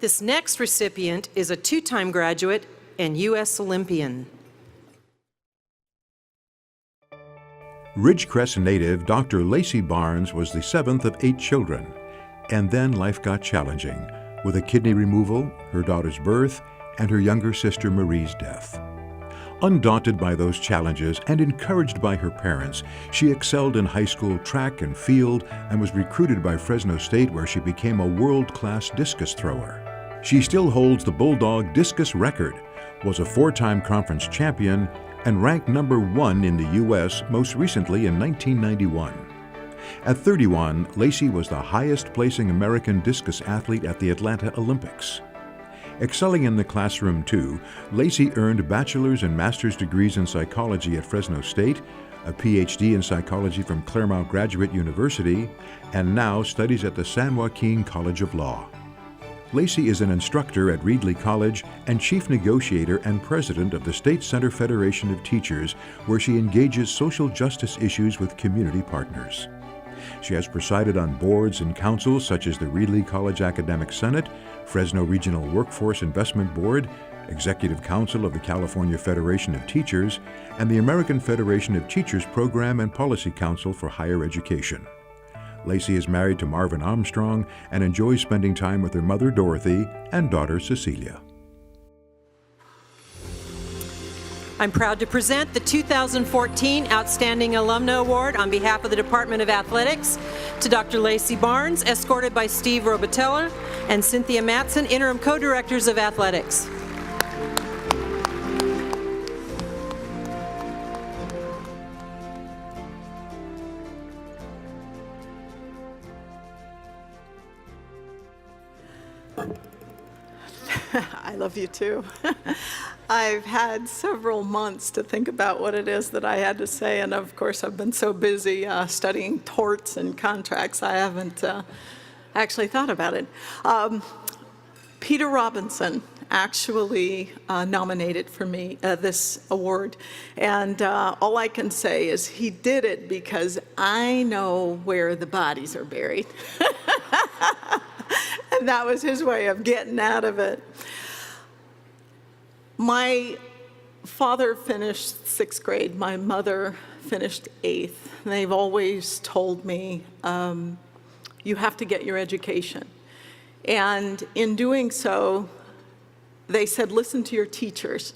This next recipient is a two-time graduate and U.S. Olympian. Ridgecrest native Dr. Lacy Barnes was the seventh of 8 children, and then life got challenging with a kidney removal, her daughter's birth, and her younger sister Marie's death. Undaunted by those challenges and encouraged by her parents, she excelled in high school track and field and was recruited by Fresno State, where she became a world-class discus thrower. She still holds the Bulldog discus record, was a 4-time conference champion, and ranked number 1 in the U.S. most recently in 1991. At 31, Lacy was the highest-placing American discus athlete at the Atlanta Olympics. Excelling in the classroom, too, Lacy earned bachelor's and master's degrees in psychology at Fresno State, a Ph.D. in psychology from Claremont Graduate University, and now studies at the San Joaquin College of Law. Lacy is an instructor at Reedley College and chief negotiator and president of the State Center Federation of Teachers, where she engages social justice issues with community partners. She has presided on boards and councils such as the Reedley College Academic Senate, Fresno Regional Workforce Investment Board, Executive Council of the California Federation of Teachers, and the American Federation of Teachers Program and Policy Council for Higher Education. Lacy is married to Marvin Armstrong and enjoys spending time with her mother, Dorothy, and daughter, Cecilia. I'm proud to present the 2014 Outstanding Alumna Award on behalf of the Department of Athletics to Dr. Lacy Barnes, escorted by Steve Robitella and Cynthia Matson, Interim Co-Directors of Athletics. I love you too. I've had several months to think about what it is that I had to say, and of course I've been so busy studying torts and contracts, I haven't actually thought about it. Peter Robinson actually nominated for me this award, and all I can say is he did it because I know where the bodies are buried. And that was his way of getting out of it. My father finished 6th grade. My mother finished 8th. They've always told me, you have to get your education. And in doing so, they said, listen to your teachers.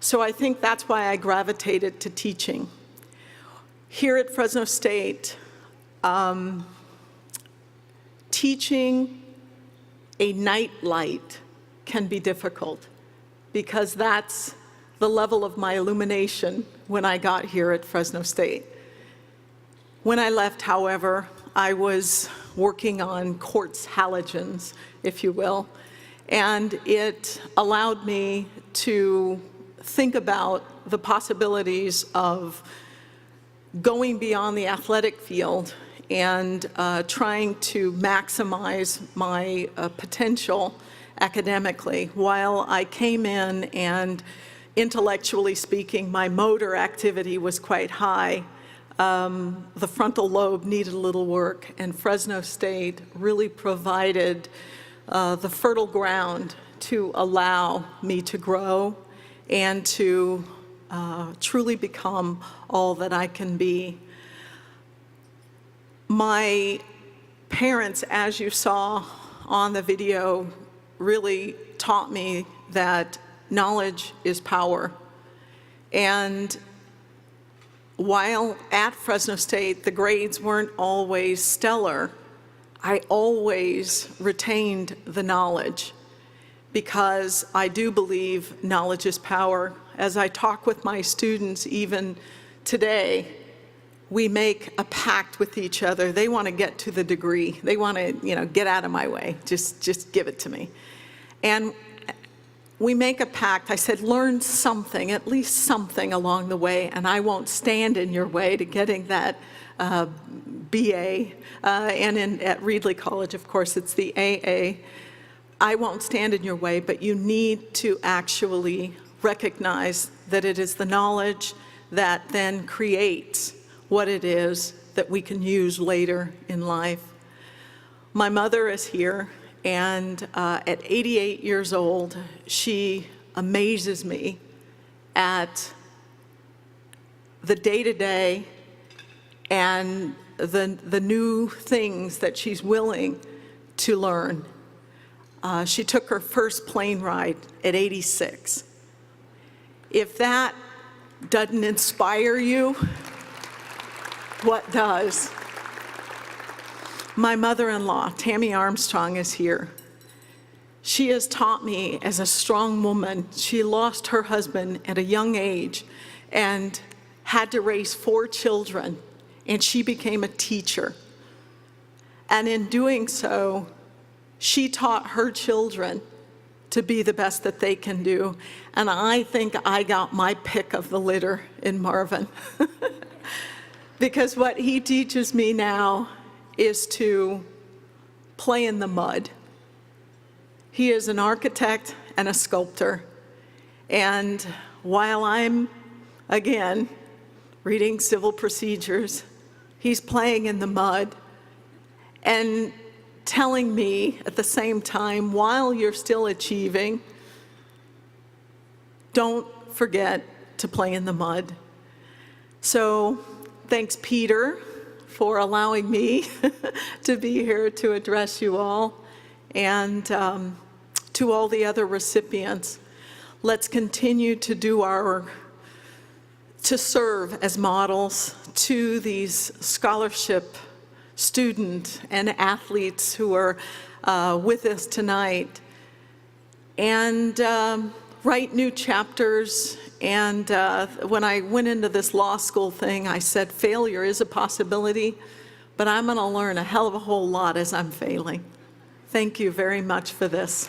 So I think that's why I gravitated to teaching. Here at Fresno State, teaching a night light can be difficult because that's the level of my illumination when I got here at Fresno State. When I left, however, I was working on quartz halogens, if you will, and it allowed me to think about the possibilities of going beyond the athletic field and trying to maximize my potential academically, while I came in and intellectually speaking, my motor activity was quite high. The frontal lobe needed a little work, and Fresno State really provided the fertile ground to allow me to grow and to truly become all that I can be. My parents, as you saw on the video, really taught me that knowledge is power. And while at Fresno State, the grades weren't always stellar, I always retained the knowledge because I do believe knowledge is power. As I talk with my students even today, we make a pact with each other. They want to get to the degree. They want to, get out of my way. Just give it to me. And we make a pact. I said, learn something, at least something along the way, and I won't stand in your way to getting that BA. And at Reedley College, of course, it's the AA. I won't stand in your way, but you need to actually recognize that it is the knowledge that then creates what it is that we can use later in life. My mother is here, And at 88 years old, she amazes me at the day-to-day and the new things that she's willing to learn. She took her first plane ride at 86. If that doesn't inspire you, what does? My mother-in-law, Tammy Armstrong, is here. She has taught me as a strong woman. She lost her husband at a young age and had to raise 4 children, and she became a teacher. And in doing so, she taught her children to be the best that they can do. And I think I got my pick of the litter in Marvin. Because what he teaches me now is to play in the mud. He is an architect and a sculptor. And while I'm, again, reading civil procedures, he's playing in the mud and telling me at the same time, while you're still achieving, don't forget to play in the mud. So thanks, Peter, for allowing me to be here to address you all, and to all the other recipients. Let's continue to to serve as models to these scholarship student and athletes who are with us tonight, and write new chapters. And when I went into this law school thing, I said failure is a possibility, but I'm going to learn a hell of a whole lot as I'm failing. Thank you very much for this.